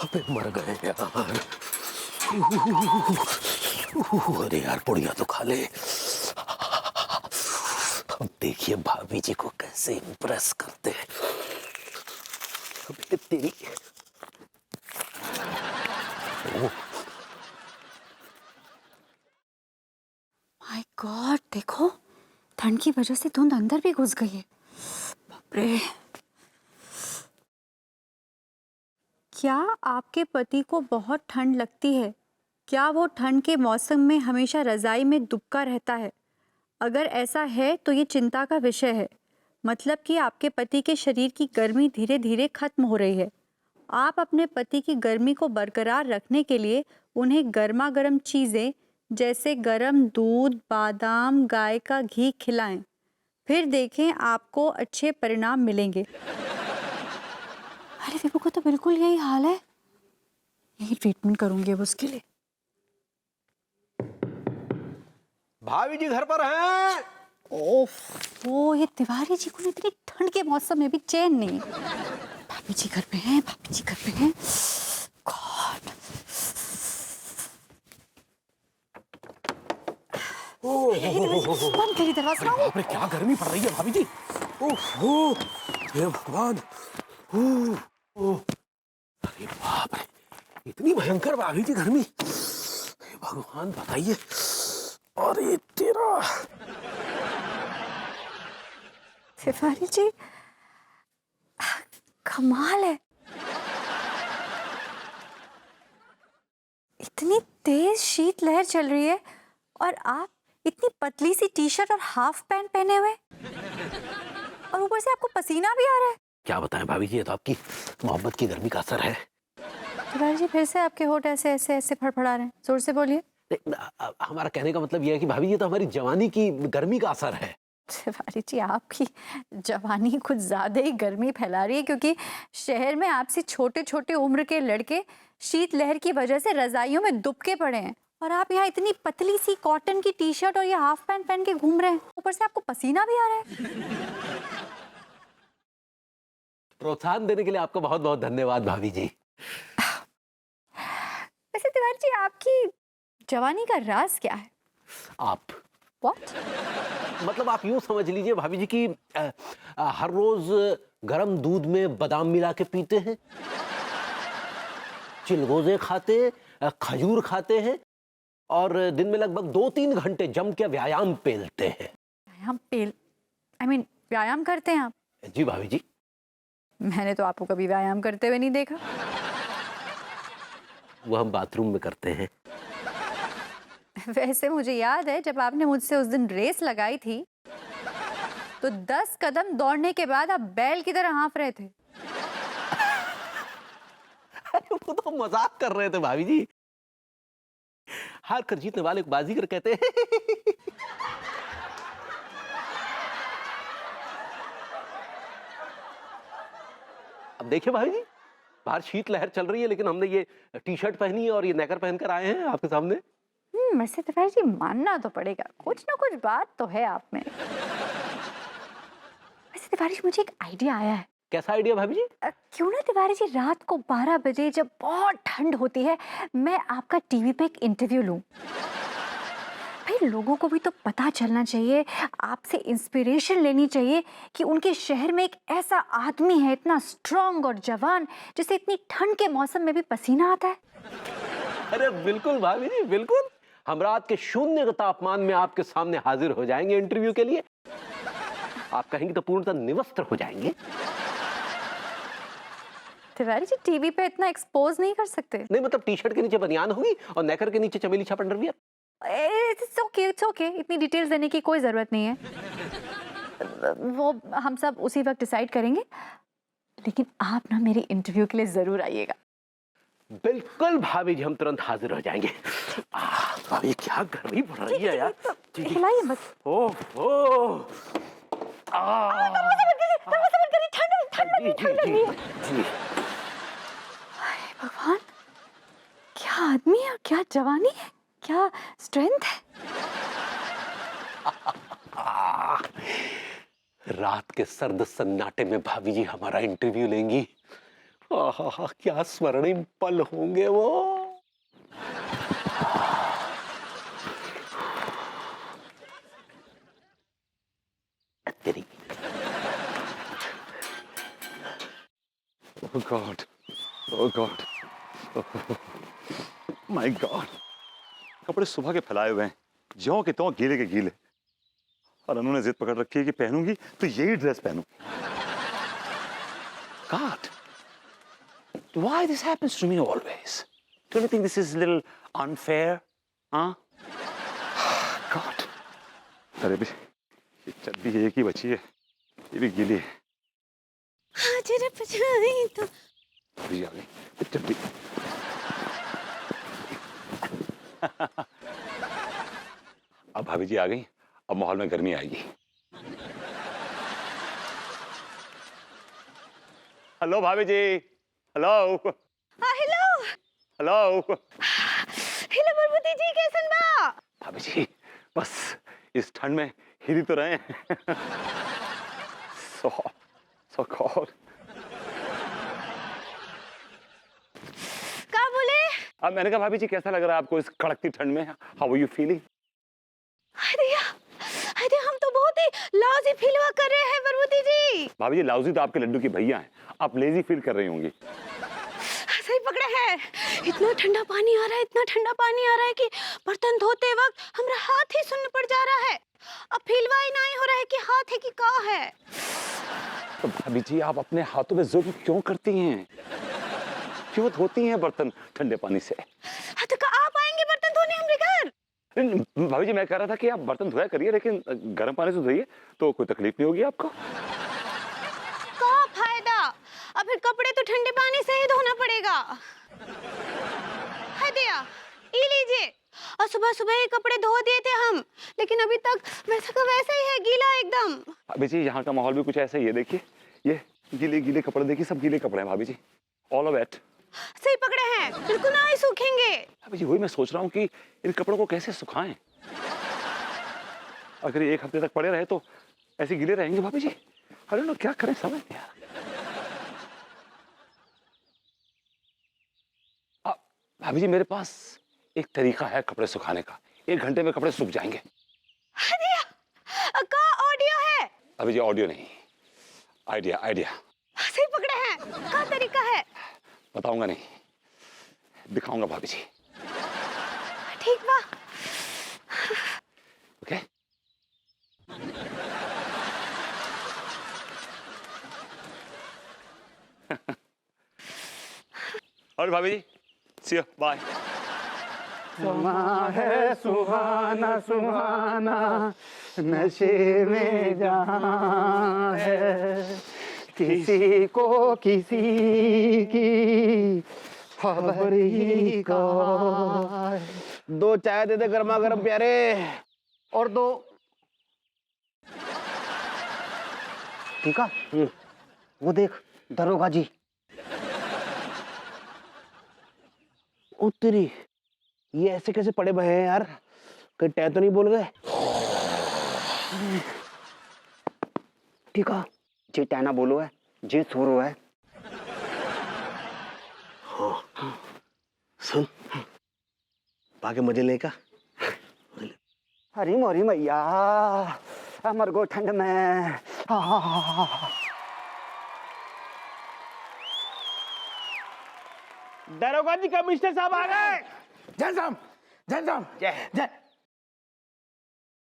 अबे मर गए यार। अरे यार पुड़िया तो खा ले। अब देखिए भाभी जी को कैसे इम्प्रेस करते हैं। अबे तेरी माय गॉड, देखो ठंड की वजह से धुंध अंदर भी घुस गई है। बाप रे। क्या आपके पति को बहुत ठंड लगती है? क्या वो ठंड के मौसम में हमेशा रजाई में दुबका रहता है? अगर ऐसा है तो ये चिंता का विषय है। मतलब कि आपके पति के शरीर की गर्मी धीरे धीरे खत्म हो रही है। आप अपने पति की गर्मी को बरकरार रखने के लिए उन्हें गर्मा गर्म चीज़ें जैसे गर्म दूध, बादाम, गाय का घी खिलाएं। फिर देखें आपको अच्छे परिणाम मिलेंगे। अरे विभू को तो बिल्कुल यही हाल है। यही ट्रीटमेंट करूंगी अब उसके लिए। भाभी जी घर पर हैं? ओह, ये तिवारी जी को इतनी ठंड के मौसम में भी चैन नहीं। भाभी जी घर पे हैं, भाभी जी घर पे हैं। गॉड। बंद करिए दरवाजा। बाप रे क्या गर्मी पड़ रही है भाभी जी। ओह हे भगवान। अरे बाप रे इतनी भयंकर भाभी जी गर्मी। हे भगवान बताइए। अरे तेरा तिवारी जी कमाल है। इतनी तेज शीतलहर चल रही है और आप इतनी पतली सी टी शर्ट और हाफ पैंट पहने हुए और ऊपर से आपको पसीना भी आ रहा है। क्या बताएं भाभी जी, ये तो आपकी मोहब्बत की गर्मी का असर है। तिवारी जी फिर से आपके होंठ ऐसे ऐसे ऐसे फड़फड़ा रहे हैं। जोर से बोलिए। हमारा कहने का मतलब यह है कि भाभी ये तो हमारी जवानी की गर्मी का असर है। तिवारी जी आपकी जवानी कुछ ज्यादा ही गर्मी फैला रही है, क्योंकि शहर में आपसे छोटे छोटे उम्र के लड़के शीतलहर की वजह से रजाइयों में दुबके पड़े हैं और आप यहाँ इतनी पतली सी कॉटन की टी शर्ट और ये हाफ पैंट पहन के घूम रहे हैं। ऊपर से आपको पसीना भी आ रहा है। प्रोत्साहन देने के लिए आपका बहुत बहुत धन्यवाद भाभी जी। वैसे तिवारी जी आपकी जवानी का राज क्या है? आप What? मतलब आप यूं समझ लीजिए भाभी जी कि हर रोज गर्म दूध में बादाम मिला के पीते हैं, चिलगोजे खाते, खजूर खाते हैं और दिन में लगभग 2-3 घंटे जम के व्यायाम पेलते हैं। व्यायाम करते हैं आप? जी भाभी जी। मैंने तो आपको कभी व्यायाम करते हुए नहीं देखा। वो हम बाथरूम में करते हैं। वैसे मुझे याद है जब आपने मुझसे उस दिन रेस लगाई थी तो 10 कदम दौड़ने के बाद आप बैल की तरह हाँफ रहे थे। वो तो मजाक कर रहे थे भाभी जी। हार कर जीतने वाले को बाजीगर कहते हैं। अब देखिए भाभी जी, बाहर शीतलहर चल रही है लेकिन हमने ये टी शर्ट पहनी है और ये नेकर पहनकर आए हैं आपके सामने। वैसे तिवारी जी मानना तो पड़ेगा, कुछ ना कुछ बात तो है आप में। वैसे तिवारी जी मुझे एक आइडिया आया है। कैसा आइडिया भाभी जी? क्यों ना तिवारी जी रात को 12 बजे जब बहुत ठंड होती है मैं आपका टीवी पे एक इंटरव्यू लूं। भाई लोगों को भी तो पता चलना चाहिए, आपसे इंस्पिरेशन लेनी चाहिए कि उनके शहर में एक ऐसा आदमी है इतना स्ट्रांग और जवान जिसे इतनी ठंड के मौसम में भी पसीना आता है। अरे बिल्कुल भाभी जी बिल्कुल। हम रात के 0 के तापमान में आपके सामने हाजिर हो जाएंगे इंटरव्यू के लिए। आप कहेंगे तो पूर्णतः निवस्त्र हो जाएंगे। तिवारी जी टीवी पे इतना एक्सपोज नहीं कर सकते। नहीं मतलब टी शर्ट के नीचे बनियान होगी और नेकर के नीचे चमेली छाप अंडरवियर। इट्स ओके, इतनी डिटेल्स देने की कोई जरूरत नहीं है। वो हम सब उसी वक्त डिसाइड करेंगे, लेकिन आप ना मेरी इंटरव्यू के लिए जरूर आइएगा। बिल्कुल भाभी जी, हम तुरंत हाजिर हो जाएंगे। भाभी क्या गर्मी पड़ रही है यार। खिलाइए बस। ओह ठंड लगी है। भगवान, क्या आदमी है, क्या जवानी है, क्या स्ट्रेंथ है। रात के सर्द सन्नाटे में भाभी जी हमारा इंटरव्यू लेंगी आहा, क्या स्वर्णिम पल होंगे वो। तेरी Oh God. Oh God. My God. कपड़े सुबह के फैलाए हुए हैं, ज्यों के त्यों गीले के गीले, और उन्होंने जिद पकड़ रखी है कि पहनूंगी तो यही dress पहनूं। God, why this happens to me always? Don't you think this is a little unfair? Huh? God. अरे भी ये चड्डी एक ही बची है, ये भी गीली है। हाँ जरा पछाई तो। अभी आ गई ये चड्डी। अब भाभी जी आ गई, अब माहौल में गर्मी आएगी। हेलो भाभी जी। Hello hello hello. Hello Barbati ji, कैसन बा? भाभी जी बस इस ठंड में हिली तो रहे हैं। so cold। का बोले? अब मैंने कहा भाभी जी कैसा लग रहा है आपको इस कड़कती ठंड में? How are you feeling? अरे हम तो बहुत ही लॉजी फील कर रहे हैं बरबती जी। भाभी जी लाउजी तो आपके लड्डू की भैया हैं, आप लेजी फील कर रही होंगी। सही पकड़े हैं। इतना ठंडा पानी आ रहा है, इतना ठंडा पानी आ रहा है कि बर्तन धोते वक्त हमारा हाथ ही सुन्न पड़ जा रहा है। अब फीलवा ही नहीं हो रहा है कि हाथ है कि का है। तो भाभी जी आप अपने हाथों में जुल्म क्यों करती हैं? क्यों धोती हैं बर्तन ठंडे पानी से? तो का आप आएंगे बर्तन धोने हमारे घर? भाभी जी मैं कह रहा था कि आप बर्तन धोया करिए, लेकिन गर्म पानी से धोइए तो कोई तकलीफ नहीं होगी आपको। का फायदा? अब फिर कपड़े तो ठंडे पानी से ही धोना पड़ेगा। है दिया, ये लीजिए। और सुबह सुबह ही कपड़े धो दिए थे हम, लेकिन अभी तक वैसा का वैसा ही है, गीला एकदम। भाभी जी यहाँ का माहौल भी कुछ ऐसा ही है, देखिए ये गीले गीले कपड़े, देखिए सब गीले कपड़े हैं भाभी जी, ऑल ऑफ इट। सही पकड़े हैं, बिल्कुल ना ही सूखेंगे। भाभी जी वही मैं सोच रहा हूँ कि इन कपड़ों को कैसे सुखाएं। अगर ये एक हफ्ते तक पड़े रहे तो ऐसे गीले रहेंगे भाभी जी। अरे ना क्या करें, समझ नहीं आ रहा। भाभी जी मेरे पास एक तरीका है कपड़े सुखाने का, 1 घंटे में कपड़े सूख जाएंगे। का ऑडियो है? भाभी जी ऑडियो नहीं, आइडिया। आइडिया सही पकड़े हैं, का तरीका है? बताऊंगा नहीं, दिखाऊंगा भाभी जी। ठीक बा। ओके और भाभी जी सी यू बाय। समा है सुहाना सुहाना, नशे में जहां है, किसी को किसी की खबर ही का। 2 चाय दे दे गर्मा गर्म प्यारे। और 2 ठीक है। वो देख दरोगा जी। उत्तरी ये ऐसे कैसे पड़े भये हैं यार, कहीं टै तो नहीं बोल गए? ठीक है, जे टैना बोलो है, जे सोरो है। हाँ सुन, बाकी मजे लेगा। हरी मोरी मैया अमर गो ठंड में। दरोगा जी कमिश्नर साहब आ गए। जय राम जय राम। जय